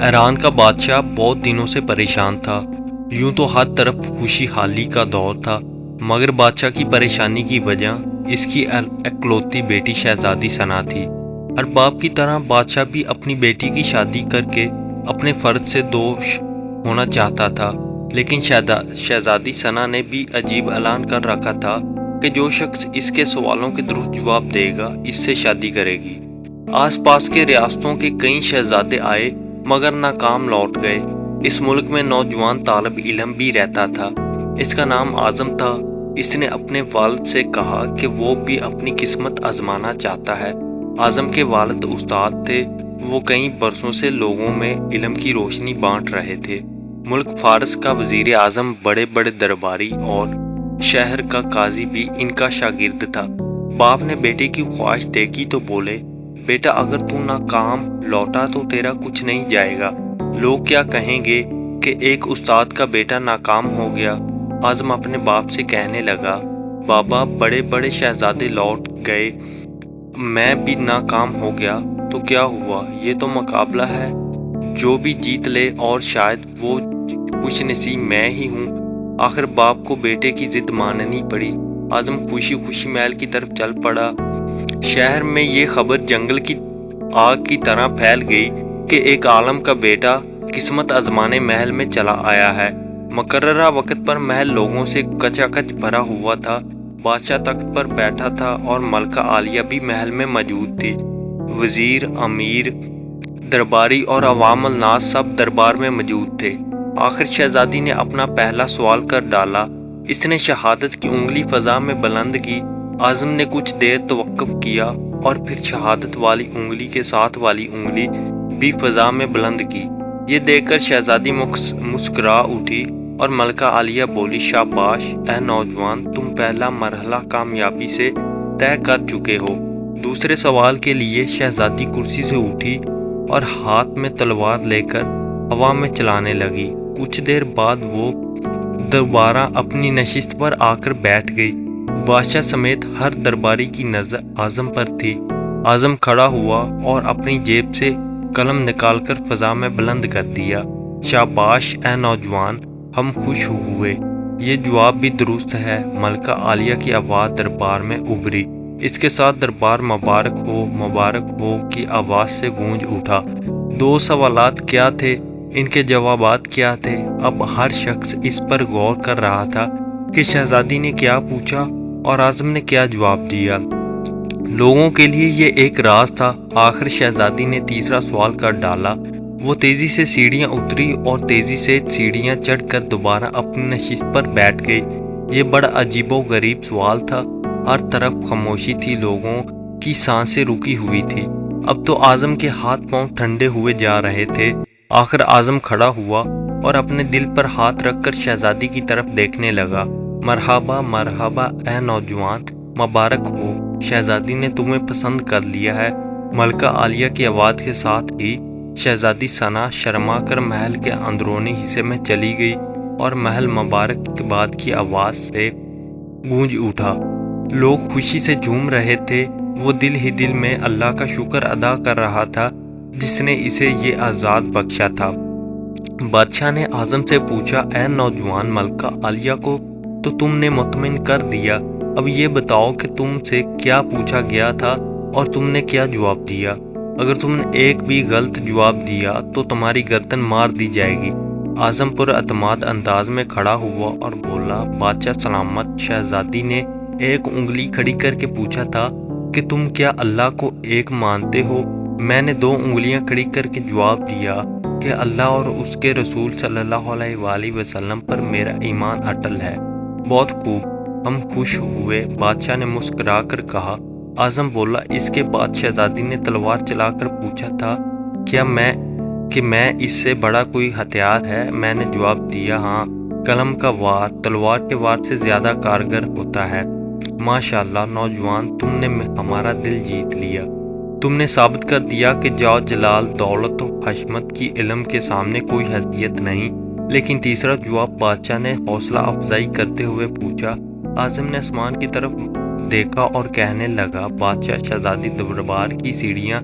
ایران کا بادشاہ بہت دنوں سے پریشان تھا۔ یوں تو ہر طرف خوشحالی کا دور تھا، مگر بادشاہ کی پریشانی کی وجہ اس کی اکلوتی بیٹی شہزادی ثنا تھی۔ ہر باپ کی طرح بادشاہ بھی اپنی بیٹی کی شادی کر کے اپنے فرض سے دوش ہونا چاہتا تھا، لیکن شہزادی ثنا نے بھی عجیب اعلان کر رکھا تھا کہ جو شخص اس کے سوالوں کے درست جواب دے گا اس سے شادی کرے گی۔ آس پاس کے ریاستوں کے کئی شہزادے آئے مگر ناکام لوٹ گئے۔ اس ملک میں نوجوان طالب علم بھی رہتا تھا، اس کا نام اعظم تھا۔ اس نے اپنے والد سے کہا کہ وہ بھی اپنی قسمت آزمانا چاہتا ہے۔ اعظم کے والد استاد تھے، وہ کئی برسوں سے لوگوں میں علم کی روشنی بانٹ رہے تھے۔ ملک فارس کا وزیر اعظم، بڑے بڑے درباری اور شہر کا قاضی بھی ان کا شاگرد تھا۔ باپ نے بیٹے کی خواہش دیکھی تو بولے، بیٹا اگر تو ناکام لوٹا تو تیرا کچھ نہیں جائے گا، لوگ کیا کہیں گے کہ ایک استاد کا بیٹا ناکام ہو گیا۔ اعظم اپنے باپ سے کہنے لگا، بابا بڑے بڑے شہزادے لوٹ گئے، میں بھی ناکام ہو گیا تو کیا ہوا، یہ تو مقابلہ ہے، جو بھی جیت لے، اور شاید وہ خوش نصیب میں ہی ہوں۔ آخر باپ کو بیٹے کی ضد ماننی پڑی۔ اعظم خوشی خوشی محل کی طرف چل پڑا۔ شہر میں یہ خبر جنگل کی آگ کی طرح پھیل گئی کہ ایک عالم کا بیٹا قسمت آزمانے محل میں چلا آیا ہے۔ مقررہ وقت پر محل لوگوں سے کچا کچ بھرا ہوا تھا۔ بادشاہ تخت پر بیٹھا تھا اور ملکہ عالیہ بھی محل میں موجود تھی۔ وزیر، امیر، درباری اور عوام الناس سب دربار میں موجود تھے۔ آخر شہزادی نے اپنا پہلا سوال کر ڈالا۔ اس نے شہادت کی انگلی فضا میں بلند کی۔ اعظم نے کچھ دیر توقف کیا اور پھر شہادت والی انگلی کے ساتھ والی انگلی بھی فضا میں بلند کی۔ یہ دیکھ کر شہزادی مسکرا اٹھی اور ملکہ عالیہ بولی، شاباش اے نوجوان، تم پہلا مرحلہ کامیابی سے طے کر چکے ہو۔ دوسرے سوال کے لیے شہزادی کرسی سے اٹھی اور ہاتھ میں تلوار لے کر ہوا میں چلانے لگی۔ کچھ دیر بعد وہ دوبارہ اپنی نشست پر آ کر بیٹھ گئی۔ بادشاہ سمیت ہر درباری کی نظر اعظم پر تھی۔ اعظم کھڑا ہوا اور اپنی جیب سے قلم نکال کر فضا میں بلند کر دیا، شاباش اے نوجوان، ہم خوش ہوئے، یہ جواب بھی درست ہے۔ ملکہ عالیہ کی آواز دربار میں ابھری۔ اس کے ساتھ دربار مبارک ہو کی آواز سے گونج اٹھا۔ دو سوالات کیا تھے، ان کے جوابات کیا تھے؟ اب ہر شخص اس پر غور کر رہا تھا کہ شہزادی نے کیا پوچھا اور اعظم نے کیا جواب دیا۔ لوگوں کے لیے یہ ایک راز تھا۔ آخر شہزادی نے تیسرا سوال کر ڈالا۔ وہ تیزی سے سیڑھیاں اتری اور تیزی سے سیڑھیاں چڑھ کر دوبارہ اپنی نشست پر بیٹھ گئی۔ یہ بڑا عجیب و غریب سوال تھا۔ ہر طرف خاموشی تھی، لوگوں کی سانسیں رکی ہوئی تھی۔ اب تو اعظم کے ہاتھ پاؤں ٹھنڈے ہوئے جا رہے تھے۔ آخر اعظم کھڑا ہوا اور اپنے دل پر ہاتھ رکھ کر شہزادی کی طرف دیکھنے لگا۔ مرحبا مرحبا اے نوجوان، مبارک ہو، شہزادی نے تمہیں پسند کر لیا ہے۔ ملکہ عالیہ کی آواز کے ساتھ ہی شہزادی ثنا شرما کر محل کے اندرونی حصے میں چلی گئی اور محل مبارک بعد کی آواز سے گونج اٹھا۔ لوگ خوشی سے جھوم رہے تھے۔ وہ دل ہی دل میں اللہ کا شکر ادا کر رہا تھا جس نے اسے یہ اعزاز بخشا تھا۔ بادشاہ نے اعظم سے پوچھا، اے نوجوان، ملکہ عالیہ کو تو تم نے مطمئن کر دیا، اب یہ بتاؤ کہ تم سے کیا پوچھا گیا تھا اور تم نے کیا جواب دیا؟ اگر تم نے ایک بھی غلط جواب دیا تو تمہاری گردن مار دی جائے گی۔ اعظم پر اعتماد انداز میں کھڑا ہوا اور بولا، بادشاہ سلامت۔ شہزادی نے ایک انگلی کھڑی کر کے پوچھا تھا کہ تم کیا اللہ کو ایک مانتے ہو؟ میں نے دو انگلیاں کھڑی کر کے جواب دیا کہ اللہ اور اس کے رسول صلی اللہ علیہ وآلہ وسلم پر میرا ایمان اٹل ہے۔ بہت خوب، ہم خوش ہوئے، بادشاہ نے مسکرا کر کہا۔ اعظم بولا۔ اس کے بعد شہزادی نے تلوار چلا کر پوچھا تھا، کیا میں اس سے بڑا کوئی ہتھیار ہے؟ میں نے جواب دیا، ہاں، قلم کا وار تلوار کے وار سے زیادہ کارگر ہوتا ہے۔ ماشاءاللہ نوجوان، تم نے ہمارا دل جیت لیا۔ تم نے ثابت کر دیا کہ جاہ جلال، دولت و حشمت کی علم کے سامنے کوئی حیثیت نہیں۔ لیکن تیسرا جواب بادشاہ نے حوصلہ افزائی کرتے ہوئے پوچھا۔ اعظم نے آسمان کی طرف دیکھا اور کہنے لگا، بادشاہ، شہزادی دربار کی سیڑھیاں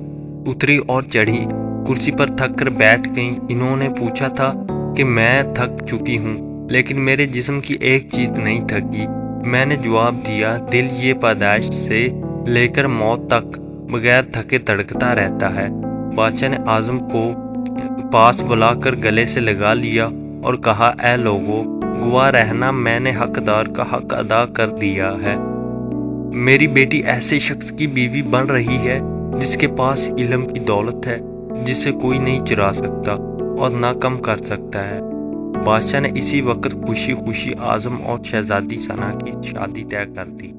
اتری اور چڑھی۔ کرسی پر تھک کر بیٹھ گئیں۔ انہوں نے پوچھا تھا کہ میں تھک چکی ہوں لیکن میرے جسم کی ایک چیز نہیں تھکی۔ میں نے جواب دیا، دل یہ پیدائش سے لے کر موت تک بغیر تھکے دھڑکتا رہتا ہے۔ بادشاہ نے اعظم کو پاس بلا کر گلے سے لگا لیا اور کہا، اے لوگو، گواہ رہنا، میں نے حقدار کا حق ادا کر دیا ہے۔ میری بیٹی ایسے شخص کی بیوی بن رہی ہے جس کے پاس علم کی دولت ہے، جسے کوئی نہیں چرا سکتا اور نہ کم کر سکتا ہے۔ بادشاہ نے اسی وقت خوشی خوشی اعظم اور شہزادی ثنا کی شادی طے کر دی۔